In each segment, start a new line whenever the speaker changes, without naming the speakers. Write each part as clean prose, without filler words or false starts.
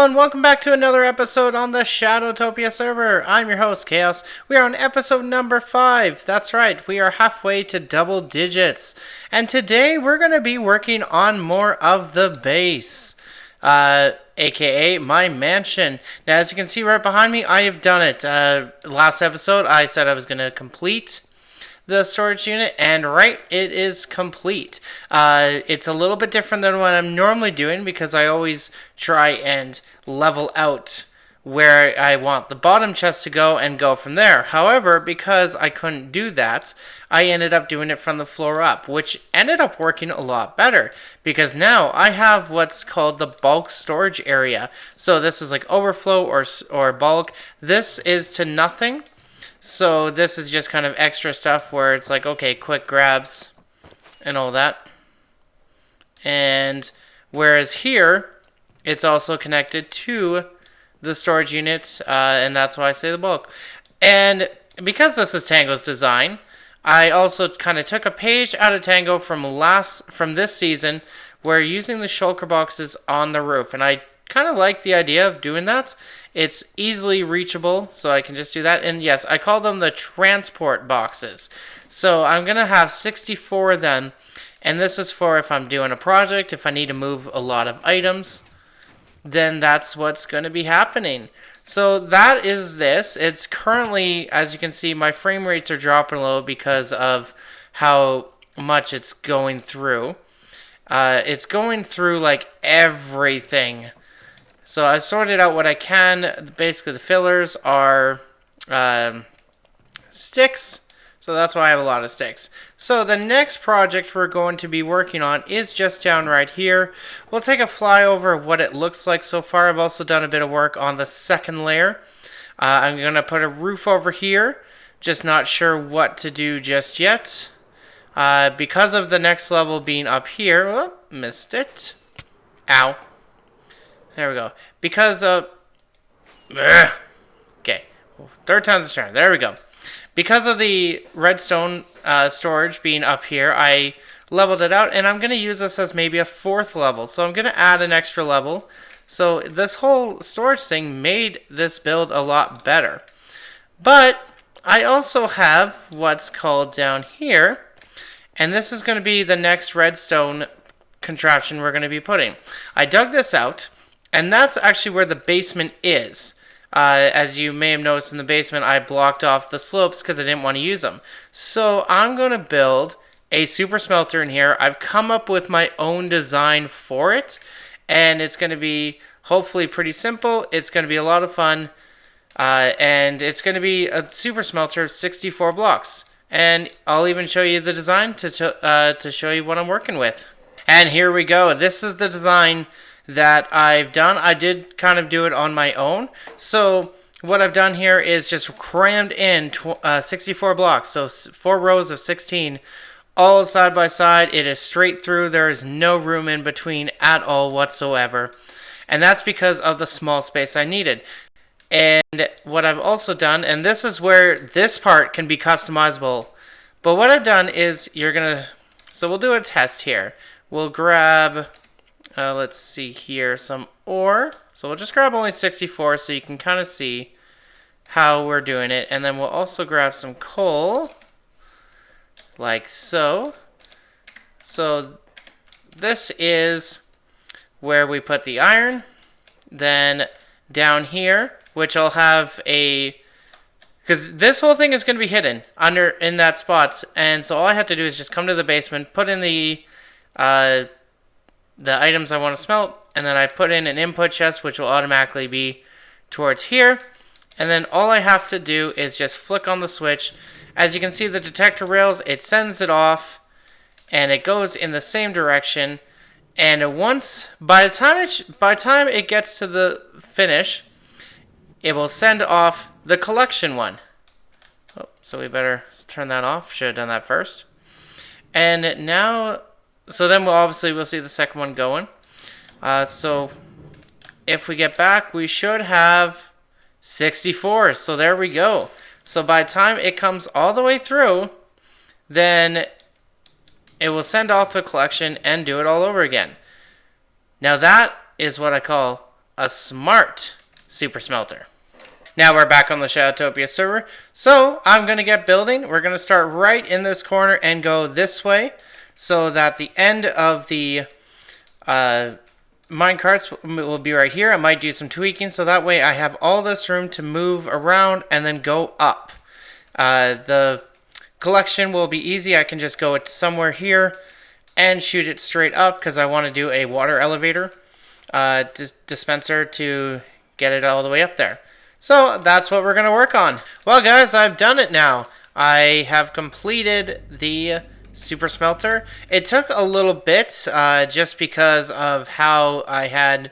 all, and welcome back to another episode on the Shadowtopia server. I'm your host, Chaos. We are on episode number 5. That's right, we are halfway to double digits. And today we're going to be working on more of the base, aka my mansion. Now, as you can see right behind me, I have done it. Last episode, I said I was going to complete the storage unit, and it is complete. It's a little bit different than what I'm normally doing because I always try and level out where I want the bottom chest to go and go from there. However, because I couldn't do that, I ended up doing it from the floor up, which ended up working a lot better because now I have what's called the bulk storage area. So this is like overflow or bulk. This is to nothing. So this is just kind of extra stuff where it's like, okay, quick grabs and all that. And whereas here, it's also connected to the storage unit, and that's why I say the bulk. And because this is Tango's design, I also kind of took a page out of Tango from this season, where using the shulker boxes on the roof. And I kind of like the idea of doing that. It's easily reachable, so I can just do that. And yes, I call them the transport boxes. So I'm going to have 64 of them. And this is for if I'm doing a project, if I need to move a lot of items, then that's what's going to be happening. So that is this. It's currently, as you can see, my frame rates are dropping low because of how much it's going through. It's going through like everything. So I sorted out what I can. Basically, the fillers are sticks. So that's why I have a lot of sticks. So the next project we're going to be working on is just down right here. We'll take a flyover of what it looks like so far. I've also done a bit of work on the second layer. I'm going to put a roof over here. Just not sure what to do just yet. Because of the next level being up here. Oh, missed it. Ow. There we go. Because of... Okay. Third time's the charm. There we go. Because of the redstone storage being up here, I leveled it out. And I'm going to use this as maybe a 4th level. So I'm going to add an extra level. So this whole storage thing made this build a lot better. But I also have what's called down here. And this is going to be the next redstone contraption we're going to be putting. I dug this out. And that's actually where the basement is. As you may have noticed in the basement, I blocked off the slopes because I didn't want to use them. So I'm going to build a super smelter in here. I've come up with my own design for it. And it's going to be hopefully pretty simple. It's going to be a lot of fun. And it's going to be a super smelter of 64 blocks. And I'll even show you the design to show you what I'm working with. And here we go. This is the design that I've done. I did kind of do it on my own. So what I've done here is just crammed in 64 blocks. So 4 rows of 16, all side by side. It is straight through. There is no room in between at all whatsoever. And that's because of the small space I needed. And what I've also done, and this is where this part can be customizable. But what I've done is so we'll do a test here. We'll grab... let's see here, some ore. So we'll just grab only 64 so you can kind of see how we're doing it. And then we'll also grab some coal, like so. So this is where we put the iron. Then down here, which I'll have because this whole thing is going to be hidden in that spot. And so all I have to do is just come to the basement, put in the items I want to smelt, and then I put in an input chest, which will automatically be towards here. And then all I have to do is just flick on the switch. As you can see, the detector rails, it sends it off, and it goes in the same direction. And by the time it gets to the finish, it will send off the collection one. Oh, so we better turn that off. Should have done that first. And now... So then we'll see the second one going. So if we get back, we should have 64. So there we go. So by the time it comes all the way through, then it will send off the collection and do it all over again. Now that is what I call a smart super smelter. Now we're back on the Shadowtopia server. So I'm going to get building. We're going to start right in this corner and go this way so that the end of the minecarts will be right here. I might do some tweaking so that way I have all this room to move around and then go up. The collection will be easy. I can just go somewhere here and shoot it straight up because I want to do a water elevator dispenser to get it all the way up there. So that's what we're going to work on. Well guys, I've done it now. I have completed the super smelter. It took a little bit just because of how I had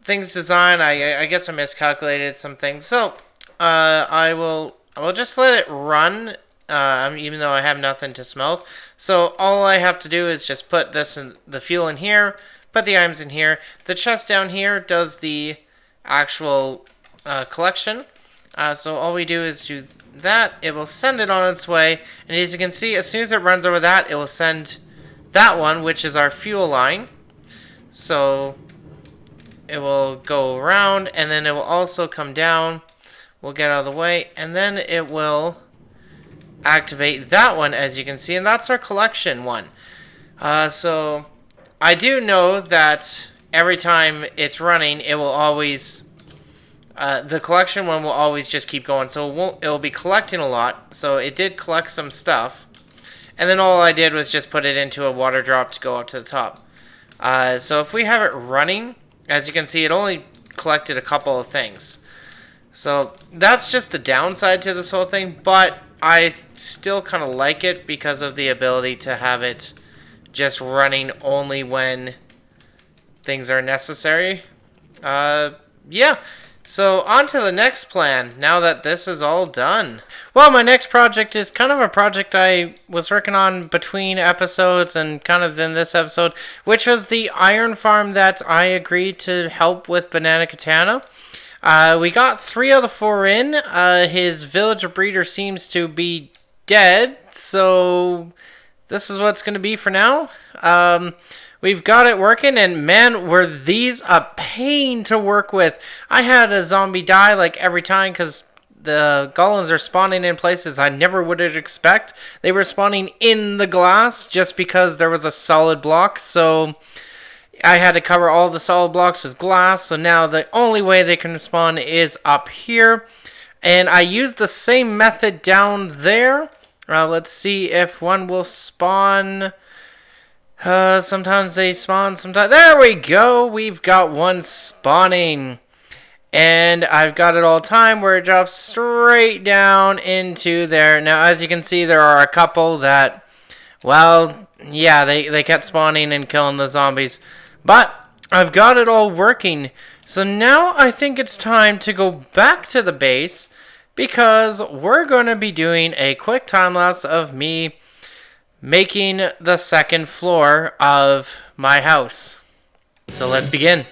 things designed. I guess I miscalculated some things. So I will just let it run even though I have nothing to smelt. So all I have to do is just put this in the fuel in here, put the items in here. The chest down here does the actual collection. So all we do is do that. It will send it on its way, and as you can see, as soon as it runs over that, it will send that one, which is our fuel line. So it will go around, and then it will also come down. We'll get out of the way, and then it will activate that one, as you can see, and that's our collection one. So I do know that every time it's running, it will always the collection one will always just keep going, so it'll be collecting a lot. So it did collect some stuff, and then all I did was just put it into a water drop to go up to the top. So if we have it running, as you can see, it only collected a couple of things. So that's just the downside to this whole thing, but I still kind of like it because of the ability to have it just running only when things are necessary. Yeah. So on to the next plan, now that this is all done. Well, my next project is kind of a project I was working on between episodes and kind of in this episode, which was the iron farm that I agreed to help with Banana Katana. We got 3 of the 4 in. His villager breeder seems to be dead, so this is what it's going to be for now. We've got it working, and man, were these a pain to work with. I had a zombie die like every time because the golems are spawning in places I never would expect. They were spawning in the glass just because there was a solid block, so I had to cover all the solid blocks with glass. So now the only way they can spawn is up here, and I used the same method down there. Let's see if one will spawn. Sometimes they spawn, sometimes... There we go! We've got one spawning. And I've got it all timed where it drops straight down into there. Now, as you can see, there are a couple that... Well, yeah, they kept spawning and killing the zombies. But I've got it all working. So now I think it's time to go back to the base, because we're going to be doing a quick time-lapse of me making the second floor of my house. So let's begin.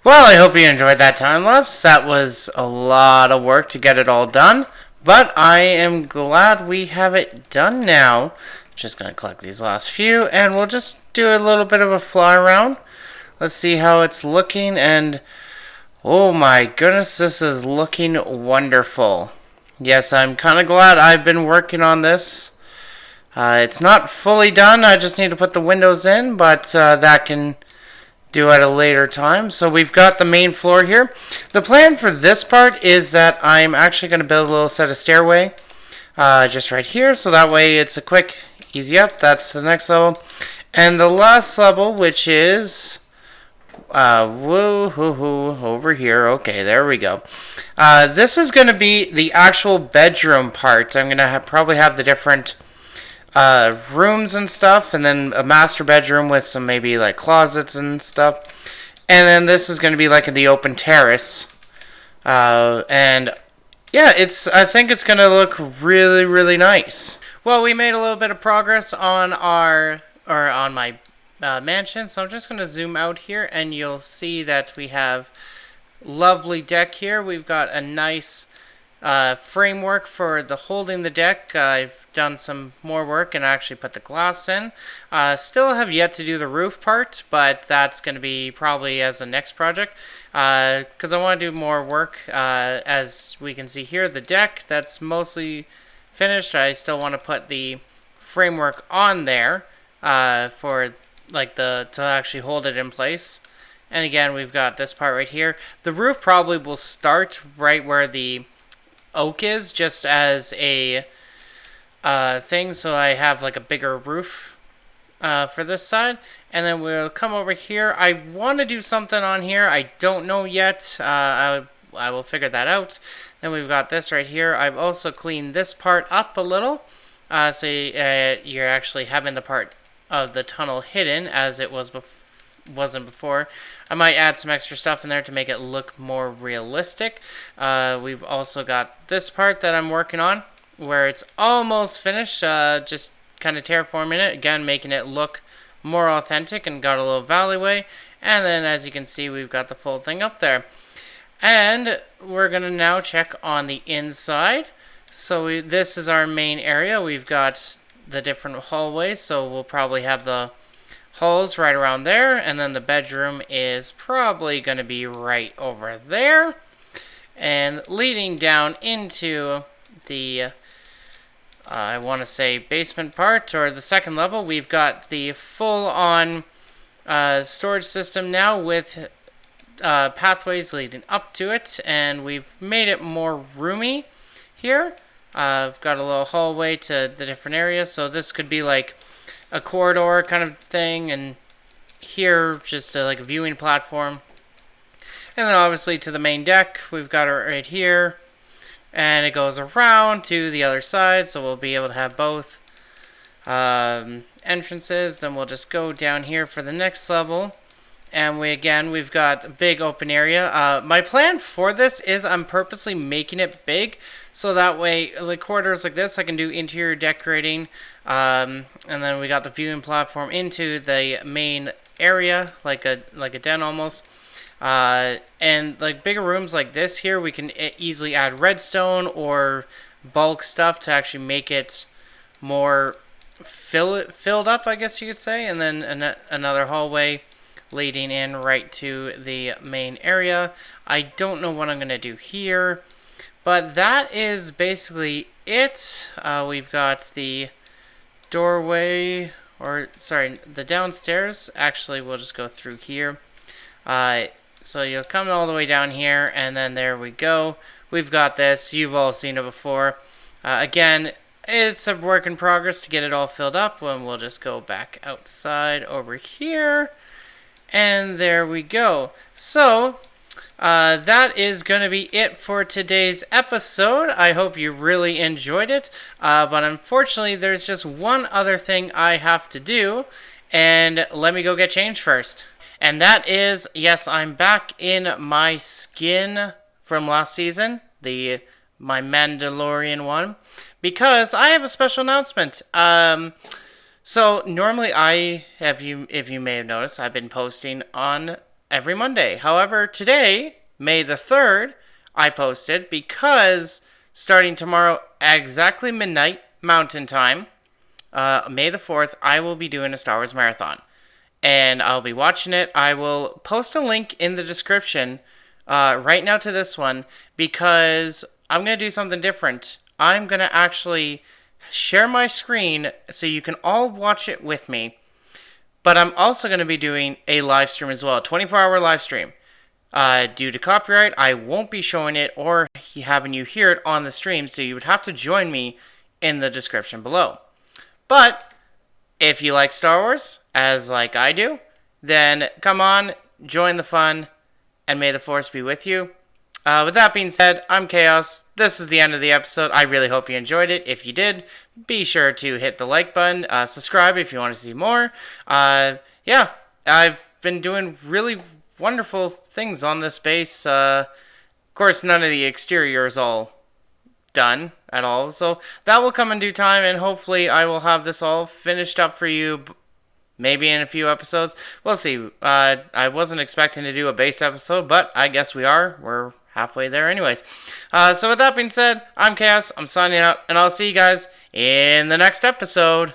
Well, I hope you enjoyed that time lapse. That was a lot of work to get it all done, but I am glad we have it done now. Just going to collect these last few, and we'll just do a little bit of a fly around. Let's see how it's looking, and oh my goodness, this is looking wonderful. Yes, I'm kind of glad I've been working on this. It's not fully done. I just need to put the windows in, but that can do at a later time. So we've got the main floor here. The plan for this part is that I'm actually going to build a little set of stairway just right here, so that way it's a quick, easy up. That's the next level. And the last level, which is over here. Okay, there we go. This is going to be the actual bedroom part. I'm going to probably have the different rooms and stuff, and then a master bedroom with some maybe like closets and stuff. And then this is going to be like the open terrace. And yeah, I think it's going to look really, really nice. Well, we made a little bit of progress on my mansion, so I'm just going to zoom out here, and you'll see that we have lovely deck here. We've got a nice framework for holding the deck. I've done some more work and actually put the glass in. Still have yet to do the roof part, but that's going to be probably as the next project, because I want to do more work. As we can see here, the deck, that's mostly finished. I still want to put the framework on there for like to actually hold it in place. And again, we've got this part right here. The roof probably will start right where the oak is, just as a thing, so I have like a bigger roof for this side. And then we'll come over here. I want to do something on here. I don't know yet. I will figure that out. Then we've got this right here. I've also cleaned this part up a little, so you're actually having the part of the tunnel hidden as it wasn't before. I might add some extra stuff in there to make it look more realistic. We've also got this part that I'm working on where it's almost finished, just kind of terraforming it, again making it look more authentic, and got a little alleyway. And then as you can see, we've got the full thing up there. And we're going to now check on the inside. So this is our main area. We've got the different hallways, so we'll probably have the halls right around there, and then the bedroom is probably going to be right over there. And leading down into the I want to say basement part, or the second level, we've got the full-on storage system now with pathways leading up to it, and we've made it more roomy here. I've got a little hallway to the different areas, so this could be like a corridor kind of thing, and here just like a viewing platform. And then obviously to the main deck, we've got it right here, and it goes around to the other side, so we'll be able to have both entrances. Then we'll just go down here for the next level, and we've got a big open area. My plan for this is I'm purposely making it big, so that way, like corridors like this, I can do interior decorating, and then we got the viewing platform into the main area, like a den almost. And like bigger rooms like this here, we can easily add redstone or bulk stuff to actually make it more filled up, I guess you could say. And then another hallway leading in right to the main area. I don't know what I'm going to do here, but that is basically it. We've got the doorway, or sorry, the downstairs. Actually, we'll just go through here. So you'll come all the way down here, and then there we go. We've got this. You've all seen it before. Again, it's a work in progress to get it all filled up. When we'll just go back outside over here, and there we go. So that is going to be it for today's episode. I hope you really enjoyed it. But unfortunately, there's just one other thing I have to do, and let me go get changed first. And that is, yes, I'm back in my skin from last season, my Mandalorian one, because I have a special announcement. So normally if you may have noticed, I've been posting on every Monday. However, today, May the 3rd, I posted because starting tomorrow at exactly midnight Mountain Time, May the 4th, I will be doing a Star Wars marathon. And I'll be watching it. I will post a link in the description right now to this one because I'm going to do something different. I'm going to actually share my screen so you can all watch it with me. But I'm also going to be doing a live stream as well, a 24-hour live stream. Due to copyright, I won't be showing it or having you hear it on the stream, so you would have to join me in the description below. But if you like Star Wars, as like I do, then come on, join the fun, and may the Force be with you. With that being said, I'm Chaos. This is the end of the episode. I really hope you enjoyed it. If you did, be sure to hit the like button, subscribe if you want to see more. Yeah, I've been doing really wonderful things on this base. Of course, none of the exterior is all done at all, so that will come in due time, and hopefully I will have this all finished up for you. Maybe in a few episodes. We'll see. I wasn't expecting to do a base episode, but I guess we are. We're halfway there anyways. So with that being said, I'm Chaos. I'm signing out, and I'll see you guys in the next episode.